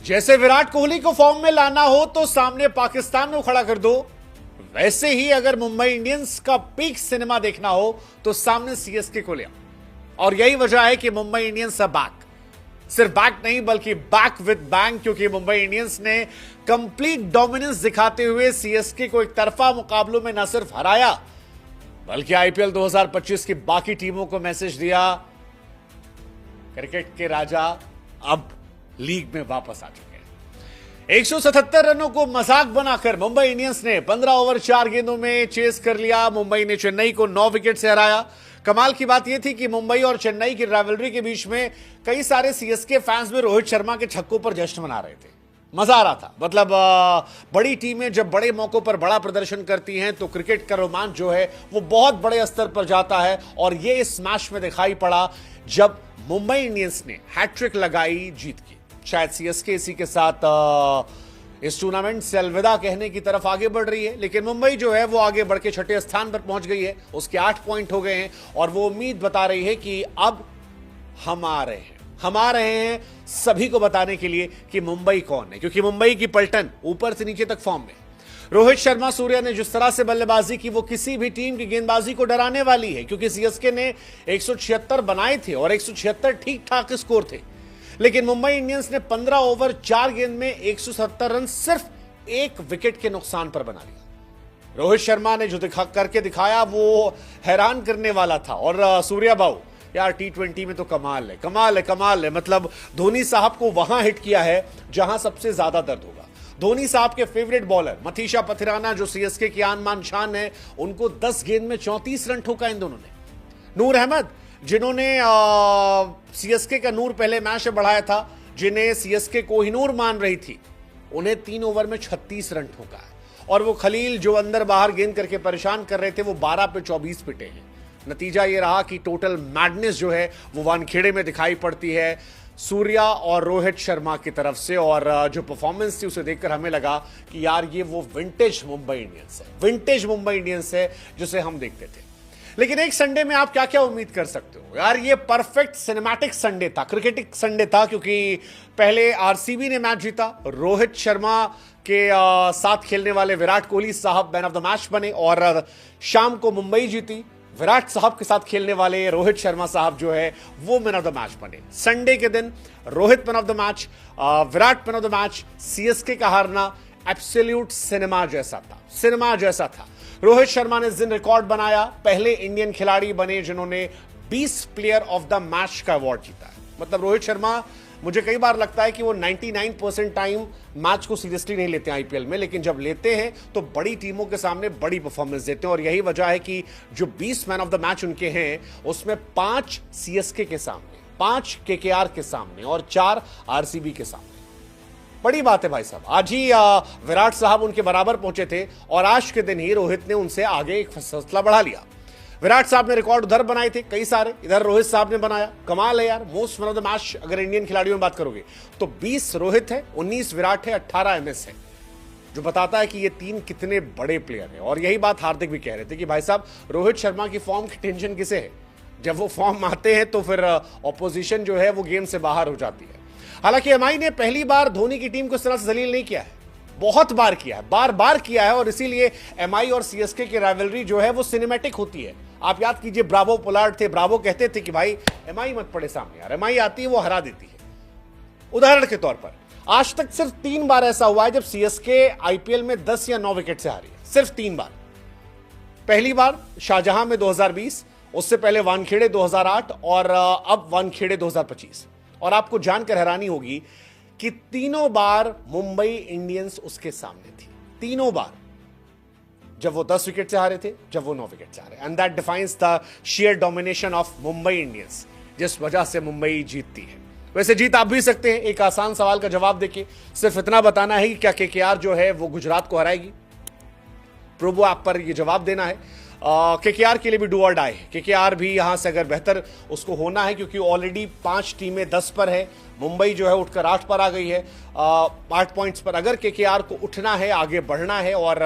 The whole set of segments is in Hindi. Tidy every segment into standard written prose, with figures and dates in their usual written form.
जैसे विराट कोहली को फॉर्म में लाना हो तो सामने पाकिस्तान को खड़ा कर दो, वैसे ही अगर मुंबई इंडियंस का पीक सिनेमा देखना हो तो सामने सीएसके को ले आओ। और यही वजह है कि मुंबई इंडियंस अब बैक, सिर्फ बैक नहीं बल्कि बैक विद बैंग, क्योंकि मुंबई इंडियंस ने कंप्लीट डोमिनेंस दिखाते हुए सीएसके को एक तरफा मुकाबलों में न सिर्फ हराया बल्कि आईपीएल 2025 की बाकी टीमों को मैसेज दिया, क्रिकेट के राजा अब लीग में वापस आ चुके हैं। 177 रनों को मजाक बनाकर मुंबई इंडियंस ने 15 ओवर 4 गेंदों में चेस कर लिया। मुंबई ने चेन्नई को 9 विकेट से हराया। कमाल की बात यह थी कि मुंबई और चेन्नई की राइवलरी के बीच में कई सारे सीएसके फैंस भी रोहित शर्मा के छक्कों पर जश्न मना रहे थे। मजा आ रहा था। मतलब बड़ी टीमें जब बड़े मौकों पर बड़ा प्रदर्शन करती हैं तो क्रिकेट का रोमांच जो है वो बहुत बड़े स्तर पर जाता है, और ये इस मैच में दिखाई पड़ा जब मुंबई इंडियंस ने हैट्रिक लगाई जीत की। शायद सीएसके इसी के साथ इस टूर्नामेंट से अलविदा कहने की तरफ आगे बढ़ रही है, लेकिन मुंबई जो है वो आगे बढ़ के 6ठे स्थान पर पहुंच गई है। उसके 8 पॉइंट हो गए हैं और वो उम्मीद बता रही है कि अब हम आ रहे हैं सभी को बताने के लिए कि मुंबई कौन है, क्योंकि मुंबई की पलटन ऊपर से नीचे तक फॉर्म में। रोहित शर्मा सूर्या ने जिस तरह से बल्लेबाजी की वो किसी भी टीम की गेंदबाजी को डराने वाली है, क्योंकि सीएसके ने 176 बनाए थे और 176 ठीक ठाक स्कोर थे, लेकिन मुंबई इंडियंस ने 15 ओवर 4 गेंद में 170 रन सिर्फ 1 विकेट के नुकसान पर बना लिया। रोहित शर्मा ने जो करके दिखाया वो हैरान करने वाला था। और सूर्या बाबू यार T20 में तो कमाल है। मतलब धोनी साहब को वहां हिट किया है जहां सबसे ज्यादा दर्द होगा। धोनी साहब के फेवरेट बॉलर मथीशा पथिराना जो सीएसके की आन मान शान है, उनको 10 गेंद में 34 रन ठोका इन दोनों ने। नूर अहमद जिन्होंने सीएसके का नूर पहले मैच में बढ़ाया था, जिन्हें सीएसके कोहिनूर मान रही थी, उन्हें 3 ओवर में 36 रन ठोका है। और वो खलील जो अंदर बाहर गेंद करके परेशान कर रहे थे वो 12 पे 24 पिटे हैं। नतीजा ये रहा कि टोटल मैडनेस जो है वो वानखेड़े में दिखाई पड़ती है सूर्या और रोहित शर्मा की तरफ से। और जो परफॉर्मेंस थी उसे देखकर हमें लगा कि यार ये वो विंटेज मुंबई इंडियंस है जिसे हम देखते थे। लेकिन एक संडे में आप क्या क्या उम्मीद कर सकते हो यार, ये परफेक्ट सिनेमैटिक संडे था, क्रिकेटिक संडे था, क्योंकि पहले आरसीबी ने मैच जीता, रोहित शर्मा के साथ खेलने वाले विराट कोहली साहब मैन ऑफ द मैच बने, और शाम को मुंबई जीती, विराट साहब के साथ खेलने वाले रोहित शर्मा साहब जो है वो मैन ऑफ द मैच बने। संडे के दिन Rohit man of the match, Virat man of the match, CSK का हारना एब्सोल्यूट सिनेमा जैसा था। रोहित शर्मा ने इस दिन रिकॉर्ड बनाया, पहले इंडियन खिलाड़ी बने जिन्होंने 20 प्लेयर ऑफ द मैच का अवार्ड जीता है। मतलब रोहित शर्मा, मुझे कई बार लगता है कि वो 99% टाइम मैच को सीरियसली नहीं लेते हैं आईपीएल में, लेकिन जब लेते हैं तो बड़ी टीमों के सामने बड़ी परफॉर्मेंस देते हैं। और यही वजह है कि जो 20 मैन ऑफ द मैच उनके हैं उसमें 5 सीएसके के सामने, 5 केकेआर के सामने और 4 आरसीबी के सामने। बड़ी बात है भाई साहब। आज ही विराट साहब उनके बराबर पहुंचे थे और आज के दिन ही रोहित ने उनसे आगे एक फैसला बढ़ा लिया। विराट साहब ने रिकॉर्ड उधर बनाए थे कई सारे, इधर रोहित साहब ने बनाया। कमाल है यार, most man of the match अगर इंडियन खिलाड़ियों में बात करोगे तो 20 रोहित है, 19 विराट है, 18 एमएस है, जो बताता है कि ये 3 कितने बड़े प्लेयर हैं। और यही बात हार्दिक भी कह रहे थे कि भाई साहब रोहित शर्मा की फॉर्म की टेंशन किसे है, जब वो फॉर्म आते हैं तो फिर ऑपोजिशन जो है वो गेम से बाहर हो जाती है। हालांकि एमआई ने पहली बार धोनी की टीम को इस तरह से जलील नहीं किया है, बहुत बार किया है, बार किया है, और इसीलिए एमआई और सीएसके की राइवलरी जो है वो सिनेमैटिक होती है। आप याद कीजिए, ब्रावो पोलार्ड थे, ब्रावो कहते थे कि भाई एमआई मत पड़े सामने यार, एमआई आती है वो हरा देती है। उदाहरण के तौर पर आज तक सिर्फ 3 बार ऐसा हुआ है जब सीएसके आईपीएल में 10 या 9 विकेट से हारी है, सिर्फ 3 बार। पहली बार शाहजहां में 2020, उससे पहले वानखेड़े 2008 और अब वानखेड़े 2025। और आपको जानकर हैरानी होगी कि तीनों बार मुंबई इंडियंस उसके सामने थी, तीनों बार, जब वो 10 विकेट से हारे थे, जब वो 9 विकेट से हारे। And that defines the share domination of Mumbai Indians, जिस वजह से मुंबई जीतती है। वैसे जीत आप भी सकते हैं, एक आसान सवाल का जवाब देके सिर्फ इतना बताना है कि क्या केकेआर जो है वो गुजरात को हराएगी। प्रोबो ऐप पर ये जवाब देना है। केकेआर के लिए भी डू और डाई है, केकेआर भी यहां से अगर बेहतर उसको होना है, क्योंकि ऑलरेडी 5 टीमें 10 पर है, मुंबई जो है उठकर 8 पर आ गई है, 8 पॉइंट्स पर। अगर केकेआर को उठना है, आगे बढ़ना है और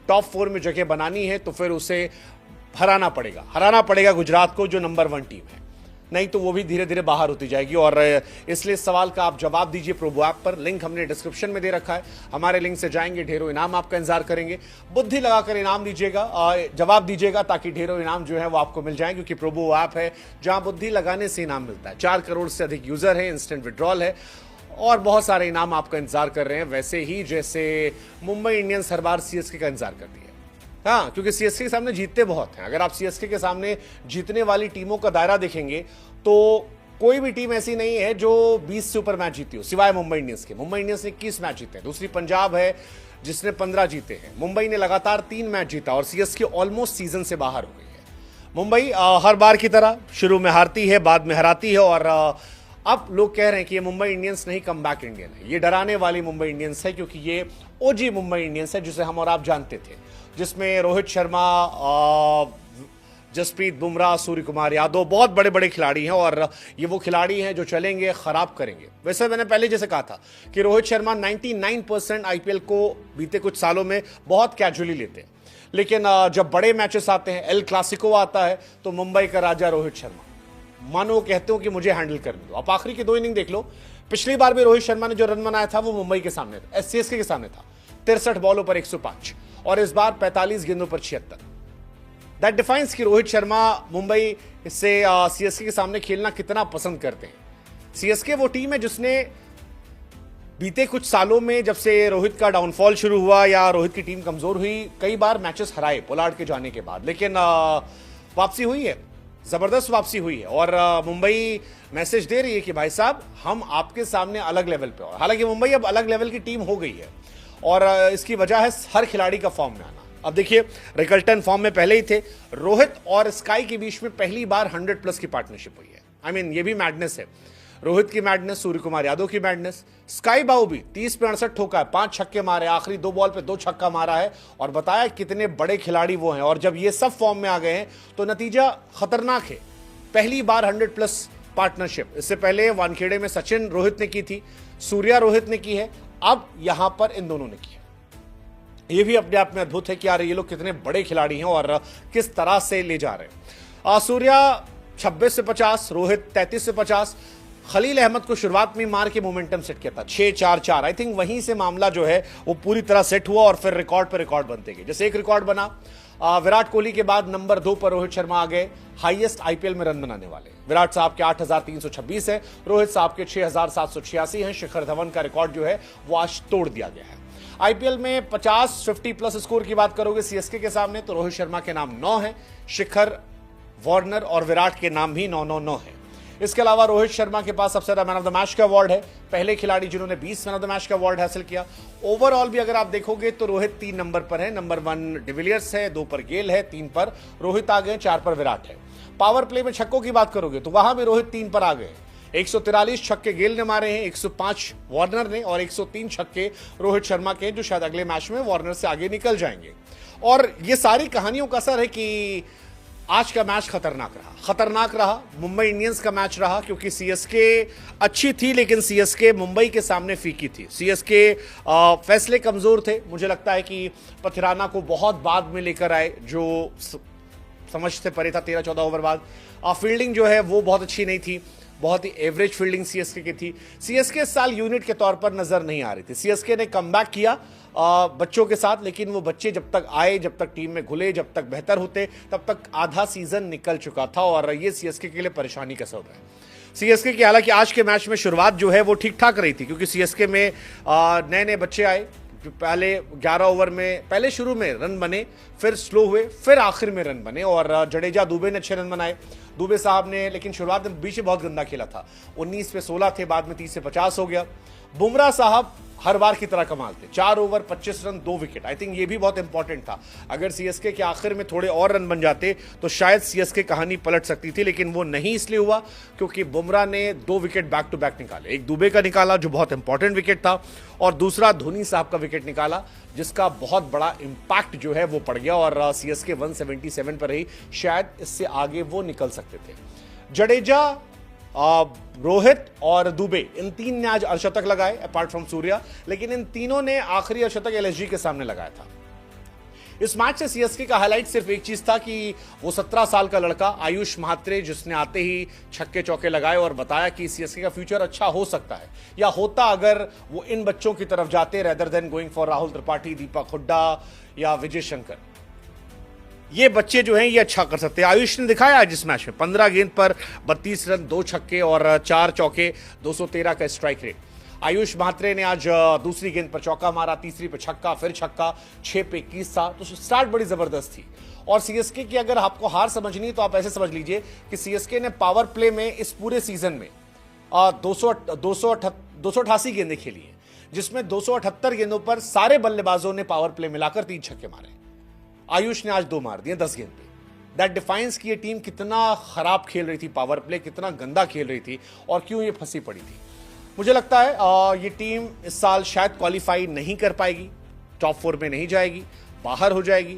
टॉप 4 में जगह बनानी है तो फिर उसे हराना पड़ेगा गुजरात को, जो नंबर 1 टीम है। नहीं तो वो भी धीरे धीरे बाहर होती जाएगी। और इसलिए इस सवाल का आप जवाब दीजिए प्रोबो ऐप पर, लिंक हमने डिस्क्रिप्शन में दे रखा है, हमारे लिंक से जाएंगे, ढेरों इनाम आपका इंतजार करेंगे। बुद्धि लगाकर इनाम दीजिएगा, जवाब दीजिएगा, ताकि ढेरों इनाम जो है वो आपको मिल जाए, क्योंकि प्रोबो ऐप है जहां बुद्धि लगाने से इनाम मिलता है। 4 करोड़ से अधिक यूजर है, इंस्टेंट विड्रॉल है और बहुत सारे इनाम आपका इंतजार कर रहे हैं, वैसे ही जैसे मुंबई इंडियंस हर बार सीएसके का इंतजार करती है। हाँ, क्योंकि सीएसके के सामने जीतते बहुत हैं। अगर आप सीएसके के सामने जीतने वाली टीमों का दायरा देखेंगे तो कोई भी टीम ऐसी नहीं है जो 20 से ऊपर मैच जीती हो, सिवाय मुंबई इंडियंस के। मुंबई इंडियंस ने 21 मैच जीते हैं। दूसरी पंजाब है जिसने 15 जीते हैं। मुंबई ने लगातार 3 मैच जीता और सीएसके ऑलमोस्ट सीजन से बाहर हो गई है। मुंबई हर बार की तरह शुरू में हारती है, बाद में हराती है और अब लोग कह रहे हैं कि ये मुंबई इंडियंस नहीं, कमबैक इंडियन है। ये डराने वाली मुंबई इंडियंस है, क्योंकि ये ओजी मुंबई इंडियंस है जिसे हम और आप जानते थे, जिसमें रोहित शर्मा, जसप्रीत बुमराह, सूर्य कुमार यादव बहुत बड़े बड़े खिलाड़ी हैं और ये वो खिलाड़ी हैं जो चलेंगे, खराब करेंगे। वैसे मैंने पहले जैसे कहा था कि रोहित शर्मा 99% आईपीएल को बीते कुछ सालों में बहुत कैजुअली लेते हैं, लेकिन जब बड़े मैचेस आते हैं, एल क्लासिको आता है, तो मुंबई का राजा रोहित शर्मा मानो कहते हो कि मुझे हैंडल करने दो। आप आखिरी की 2 इनिंग देख लो, पिछली बार भी रोहित शर्मा ने जो रन बनाया था वो मुंबई के सामने था, सीएसके के सामने था, 63 बॉलों पर 105 और इस बार 45 गेंदों पर 76। दैट डिफाइंस कि रोहित शर्मा मुंबई से सीएसके के सामने खेलना कितना पसंद करते हैं। सीएसके वो टीम है जिसने बीते कुछ सालों में, जब से रोहित का डाउनफॉल शुरू हुआ या रोहित की टीम कमजोर हुई, कई बार मैचेस हराए पोलार्ड के जाने के बाद, लेकिन वापसी हुई है, जबरदस्त वापसी हुई है और मुंबई मैसेज दे रही है कि भाई साहब हम आपके सामने अलग लेवल पे। और हालांकि मुंबई अब अलग लेवल की टीम हो गई है और इसकी वजह है हर खिलाड़ी का फॉर्म में आना। अब देखिए, रिकल्टन फॉर्म में पहले ही थे, रोहित और स्काई के बीच में पहली बार 100+ की पार्टनरशिप हुई है। आई मीन ये भी मैडनेस है, रोहित की मैडनेस, सूर्य कुमार यादव की मैडनेस। स्काई बाउ भी 30 पे 68 ठोका है, 5 छक्के मारे, आखिरी 2 बॉल पे 2 छक्का मारा है और बताया कितने बड़े खिलाड़ी वो हैं। और जब ये सब फॉर्म में आ गए हैं तो नतीजा खतरनाक है। पहली बार 100+ पार्टनरशिप, इससे पहले वानखेड़े में सचिन रोहित ने की थी, सूर्या रोहित ने की है, अब यहां पर इन दोनों ने की है। ये भी अपने आप में अद्भुत है कि यार ये लोग कितने बड़े खिलाड़ी हैं और किस तरह से ले जा रहे हैं। सूर्या 26 से 50, रोहित 33 से 50। खलील अहमद को शुरुआत में मार के मोमेंटम सेट किया था 6-4-4। आई थिंक वहीं से मामला जो है वो पूरी तरह सेट हुआ और फिर रिकॉर्ड पर रिकॉर्ड बनते गए। जैसे एक रिकॉर्ड बना, विराट कोहली के बाद नंबर 2 पर रोहित शर्मा आ गए, हाईएस्ट आईपीएल में रन बनाने वाले। विराट साहब के 8,326 है, रोहित साहब के 6,786 हैं। शिखर धवन का रिकॉर्ड जो है वो आज तोड़ दिया गया है। आईपीएल में 50+ स्कोर की बात करोगे सीएसके के सामने तो रोहित शर्मा के नाम 9 है, शिखर, वार्नर और विराट के नाम भी 9-9-9 है। इसके अलावा रोहित शर्मा के पास सबसे ज्यादा मैन ऑफ द मैच का अवार्ड है, पहले खिलाड़ी जिन्होंने 20 मैन ऑफ द मैच का अवार्ड हासिल किया। ओवरऑल भी अगर आप देखोगे तो रोहित 3 नंबर पर है, नंबर 1 डिविलियर्स है, 2 पर गेल है, 3 पर रोहित आ गए, 4 पर विराट है। पावर प्ले में छक्कों की बात करोगे तो वहां भी रोहित 3 पर आ गए। 143 छक्के गेल ने मारे हैं, 105 वार्नर ने और 103 छक्के रोहित शर्मा के, जो शायद अगले मैच में वार्नर से आगे निकल जाएंगे। और ये सारी कहानियों का असर है कि आज का मैच खतरनाक रहा। मुंबई इंडियंस का मैच रहा, क्योंकि सीएसके अच्छी थी लेकिन सीएसके मुंबई के सामने फीकी थी। सीएसके फैसले कमजोर थे। मुझे लगता है कि पथिराना को बहुत बाद में लेकर आए, जो समझ से परे था 13-14 ओवर बाद। फील्डिंग जो है वो बहुत अच्छी नहीं थी, बहुत ही एवरेज फील्डिंग सीएसके की थी। सीएसके इस साल यूनिट के तौर पर नजर नहीं आ रही थी। सीएसके ने कमबैक किया बच्चों के साथ, लेकिन वो बच्चे जब तक आए, जब तक टीम में घुले, जब तक बेहतर होते, तब तक आधा सीजन निकल चुका था और ये सीएसके के लिए परेशानी का सबब है। सीएसके की हालांकि आज के मैच में शुरुआत जो है वो ठीक ठाक रही थी, क्योंकि सीएसके में नए नए बच्चे आए। पहले 11 ओवर में, पहले शुरू में रन बने, फिर स्लो हुए, फिर आखिर में रन बने और जडेजा, दुबे ने अच्छे रन बनाए। दुबे साहब ने लेकिन शुरुआत में बीच में बहुत गंदा खेला था, 19 पे 16 थे, बाद में 30 से 50 हो गया। बुमराह साहब हर बार की तरह कमाल थे, 4 over 25 run 2 wicket. I think ये भी बहुत इंपॉर्टेंट था। अगर सीएसके के आखिर में थोड़े और रन बन जाते तो शायद सीएसके कहानी पलट सकती थी, लेकिन वो नहीं इसलिए हुआ क्योंकि बुमराह ने 2 विकेट बैक टू बैक निकाले। एक दुबे का निकाला जो बहुत इंपॉर्टेंट विकेट था, और दूसरा धोनी साहब का विकेट निकाला जिसका बहुत बड़ा इंपैक्ट जो है वो पड़ गया और सीएसके 177 पर रही। शायद इससे आगे वो निकल सकते थे। जडेजा, रोहित और दुबे, इन 3 ने आज अर्धशतक लगाए अपार्ट फ्रॉम सूर्या, लेकिन इन तीनों ने आखिरी अर्धशतक एलएसजी के सामने लगाया था। इस मैच से सीएसके का हाईलाइट सिर्फ एक चीज था कि वो 17 साल का लड़का आयुष महात्रे, जिसने आते ही छक्के चौके लगाए और बताया कि सीएसके का फ्यूचर अच्छा हो सकता है, या होता अगर वो इन बच्चों की तरफ जाते rather than going for Rahul Tripathi, Deepak Hooda या विजय शंकर। ये बच्चे जो हैं ये अच्छा कर सकते हैं। आयुष ने दिखाया आज इस मैच में 15 गेंद पर 32 रन, 2 छक्के और 4 चौके, 213 का स्ट्राइक रेट। आयुष महात्रे ने आज दूसरी गेंद पर चौका मारा, तीसरी पे छक्का, फिर छक्का, 6 पे 21 था। तो स्टार्ट बड़ी जबरदस्त थी। और सीएसके की अगर आपको हार समझनी तो आप ऐसे समझ लीजिए कि सीएसके ने पावर प्ले में इस पूरे सीजन में 288 गेंदें खेली हैं, जिसमें 278 गेंदों पर सारे बल्लेबाजों ने पावर प्ले मिलाकर 3 छक्के मारे। आयुष ने आज 2 मार दिए 10 गेंद पे। दैट डिफाइंस कि ये टीम कितना खराब खेल रही थी, पावर प्ले कितना गंदा खेल रही थी और क्यों ये फंसी पड़ी थी। मुझे लगता है ये टीम इस साल शायद क्वालिफाई नहीं कर पाएगी, टॉप 4 में नहीं जाएगी, बाहर हो जाएगी।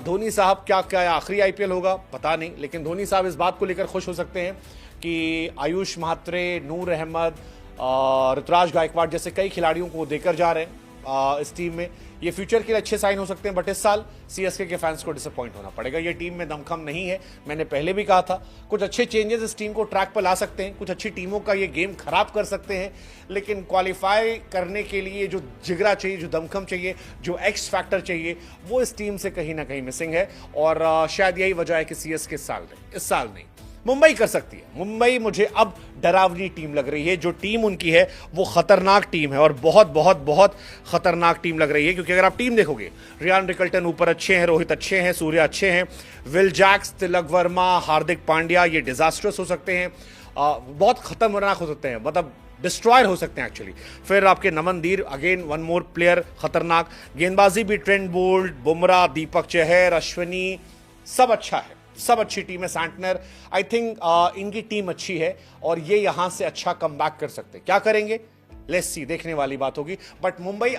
धोनी साहब क्या आखिरी आईपीएल होगा पता नहीं, लेकिन धोनी साहब इस बात को लेकर खुश हो सकते हैं कि आयुष महात्रे, नूर अहमद, ऋतुराज गायकवाड़ जैसे कई खिलाड़ियों को देकर जा रहे हैं इस टीम में। ये फ्यूचर के लिए अच्छे साइन हो सकते हैं, बट इस साल सीएसके के फैंस को डिसअपॉइंट होना पड़ेगा। ये टीम में दमखम नहीं है, मैंने पहले भी कहा था। कुछ अच्छे चेंजेस इस टीम को ट्रैक पर ला सकते हैं, कुछ अच्छी टीमों का ये गेम खराब कर सकते हैं, लेकिन क्वालिफाई करने के लिए जो जिगरा चाहिए, जो दमखम चाहिए, जो एक्स फैक्टर चाहिए, वो इस टीम से कहीं ना कहीं मिसिंग है। और शायद यही वजह है कि सीएसके इस साल नहीं, मुंबई कर सकती है। मुंबई मुझे अब डरावनी टीम लग रही है। जो टीम उनकी है वो खतरनाक टीम है और बहुत बहुत बहुत खतरनाक टीम लग रही है, क्योंकि अगर आप टीम देखोगे, रियान रिकल्टन ऊपर अच्छे हैं, रोहित अच्छे हैं, सूर्या अच्छे हैं, विल जैक्स, तिलक वर्मा, हार्दिक पांड्या, ये डिजास्टर्स हो सकते हैं, बहुत खतरनाक हो सकते हैं, मतलब डिस्ट्रॉयर हो सकते हैं एक्चुअली। फिर आपके नमनदीर, अगेन वन मोर प्लेयर खतरनाक। गेंदबाजी भी ट्रेंट बोल्ट, बुमराह, दीपक चहर, अश्विनी, सब अच्छा है, सब अच्छी टीम है। सैंटनर, आई थिंक इनकी टीम अच्छी है और ये यहां से अच्छा कमबैक कर सकते हैं। क्या करेंगे लेट्स सी, देखने वाली बात होगी। बट मुंबई